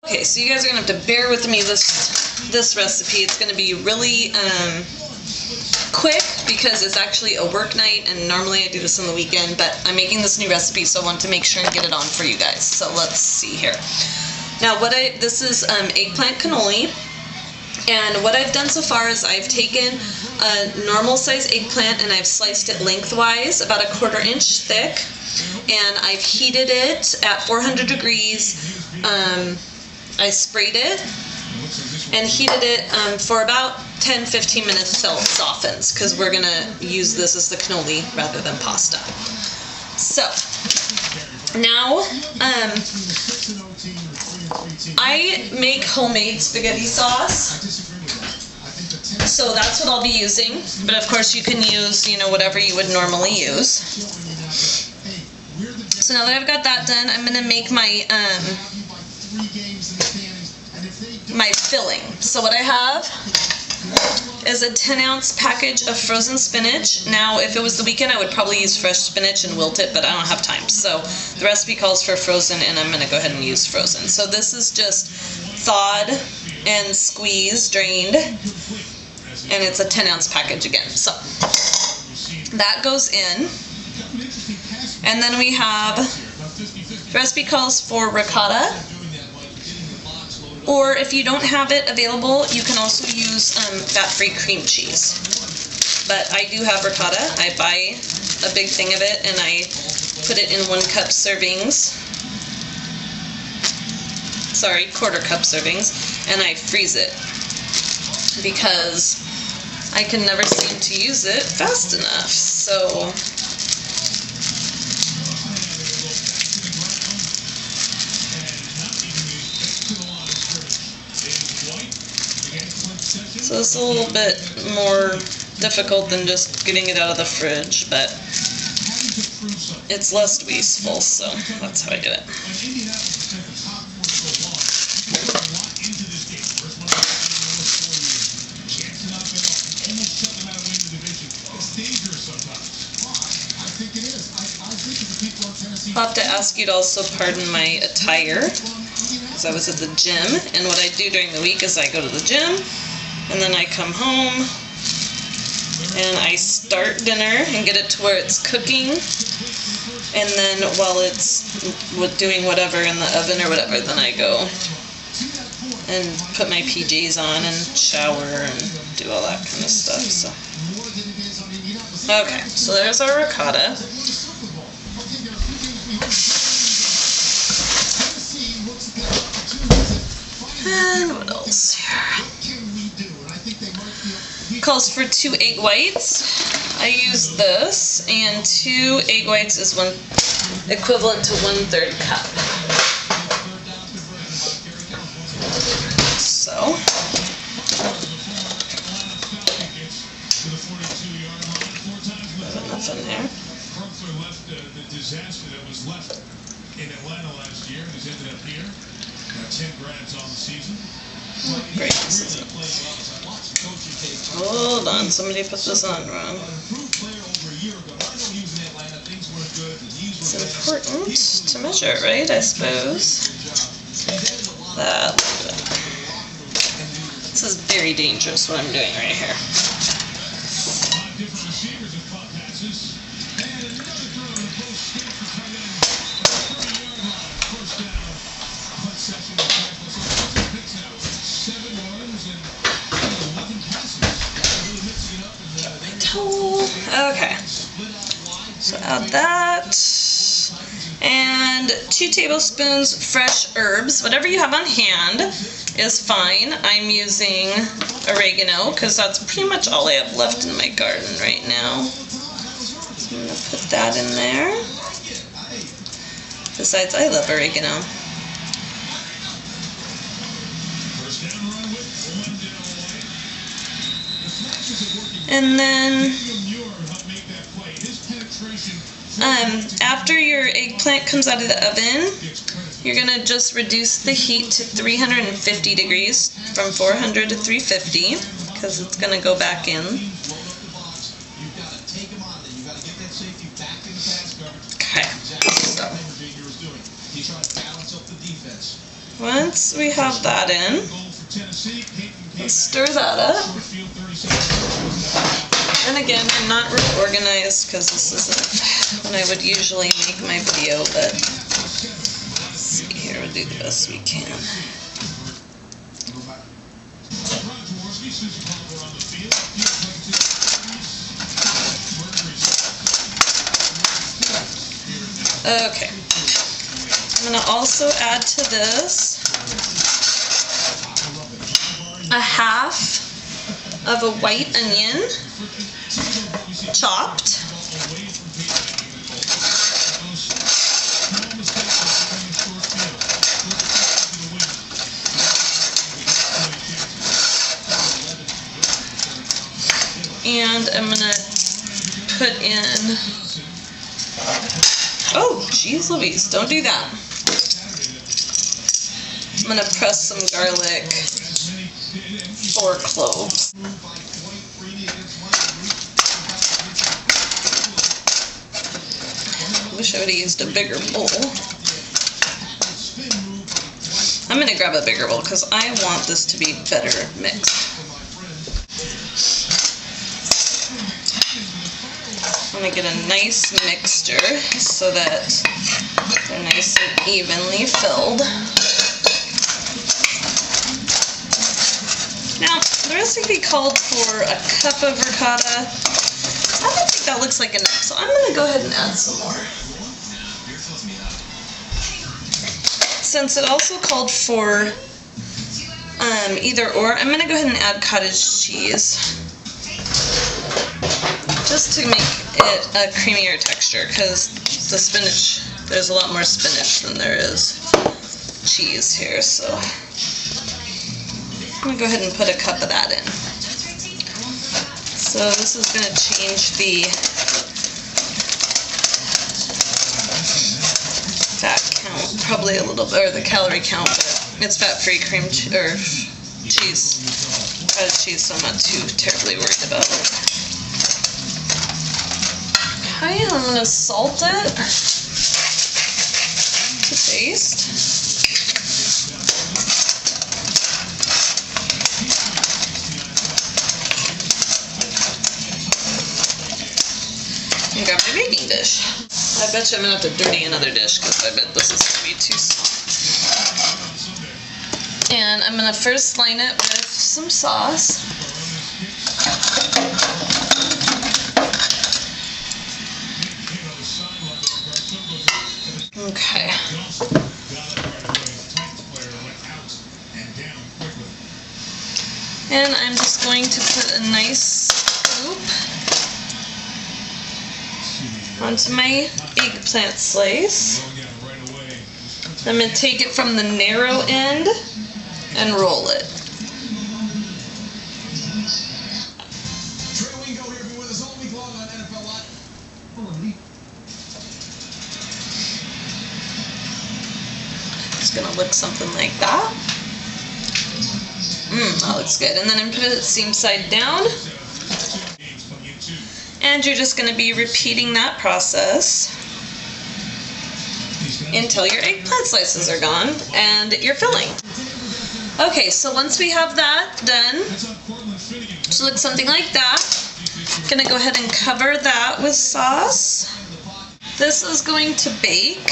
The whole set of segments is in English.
Okay, so you guys are going to have to bear with me this recipe. It's going to be really quick because it's actually a work night, and normally I do this on the weekend, but I'm making this new recipe, so I want to make sure and get it on for you guys. So let's see here. Now this is eggplant cannoli, and what I've done so far is I've taken a normal size eggplant and I've sliced it lengthwise, about 1/4 inch thick, and I've heated it at 400 degrees. I sprayed it and heated it for about 10-15 minutes till it softens, because we're going to use this as the cannoli rather than pasta. So, now, I make homemade spaghetti sauce, so that's what I'll be using, but of course you can use, whatever you would normally use. So now that I've got that done, I'm going to make my filling. So what I have is a 10-ounce package of frozen spinach. Now, if it was the weekend, I would probably use fresh spinach and wilt it, but I don't have time. So the recipe calls for frozen, and I'm going to go ahead and use frozen. So this is just thawed and squeezed, drained, and it's a 10-ounce package again. So that goes in. And then we have, the recipe calls for ricotta, or if you don't have it available, you can also use fat-free cream cheese. But I do have ricotta. I buy a big thing of it and I put it in 1-cup servings. Sorry, 1/4 cup servings, and I freeze it because I can never seem to use it fast enough. So it's a little bit more difficult than just getting it out of the fridge, but it's less wasteful, so that's how I do it. I'll have to ask you to also pardon my attire, because I was at the gym, and what I do during the week is I go to the gym, and then I come home, and I start dinner and get it to where it's cooking, and then while it's doing whatever in the oven or whatever, then I go and put my PJs on and shower and do all that kind of stuff. So, okay, so there's our ricotta. And what else here? Calls for 2 egg whites. I use this, and 2 egg whites is equivalent to 1/3 cup. So, enough in there. Great. Hold on, somebody put this on wrong. It's important to measure, right? I suppose. That. This is very dangerous what I'm doing right here. Okay, so add that, and 2 tablespoons fresh herbs. Whatever you have on hand is fine. I'm using oregano because that's pretty much all I have left in my garden right now. So I'm going to put that in there. Besides, I love oregano. And then after your eggplant comes out of the oven, you're going to just reduce the heat to 350 degrees from 400 to 350 because it's going to go back in. Okay, so 1, once we have that in, let's stir that up. And again, I'm not real organized because this isn't when I would usually make my video, but let's see here, we'll do the best we can. Okay, I'm going to also add to this a half of a white onion, chopped. And I'm going to put in, oh, geez Louise, don't do that. I'm going to press some garlic, 4 cloves. I wish I would have used a bigger bowl. I'm going to grab a bigger bowl because I want this to be better mixed. I'm going to get a nice mixture so that they're nice and evenly filled. Now, the recipe called for a cup of ricotta. I don't think that looks like enough, so I'm going to go ahead and add some more. Since it also called for either or, I'm going to go ahead and add cottage cheese. Just to make it a creamier texture, because the spinach, there's a lot more spinach than there is cheese here, so I'm going to go ahead and put a cup of that in. So this is going to change the fat count, probably a little bit, or the calorie count, but it's fat-free cream or cheese, cottage cheese, so I'm not too terribly worried about it. Okay, I'm going to salt it to taste. And grab my baking dish. I bet you I'm going to have to dirty another dish because I bet this is going to be too small. And I'm going to first line it with some sauce. Okay. And I'm just going to put a nice scoop onto my eggplant slice. I'm going to take it from the narrow end and roll it. It's going to look something like that. That looks good. And then I'm going to put it seam side down. And you're just going to be repeating that process until your eggplant slices are gone and you're filling. Okay, so once we have that done, it should look something like that. I'm going to go ahead and cover that with sauce. This is going to bake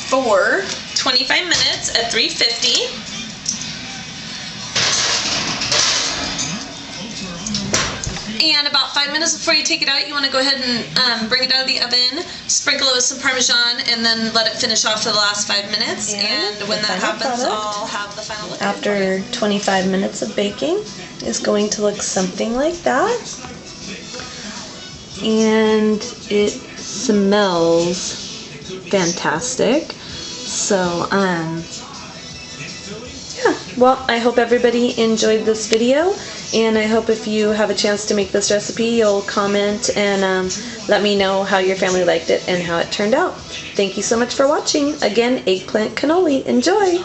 for 25 minutes at 350. And about 5 minutes before you take it out, you want to go ahead and bring it out of the oven, sprinkle it with some Parmesan, and then let it finish off for the last 5 minutes. And when that happens, I'll have the final look. After 25 minutes of baking, is going to look something like that. And it smells fantastic. So, yeah. Well, I hope everybody enjoyed this video. And I hope if you have a chance to make this recipe, you'll comment and let me know how your family liked it and how it turned out. Thank you so much for watching. Again, eggplant cannoli. Enjoy!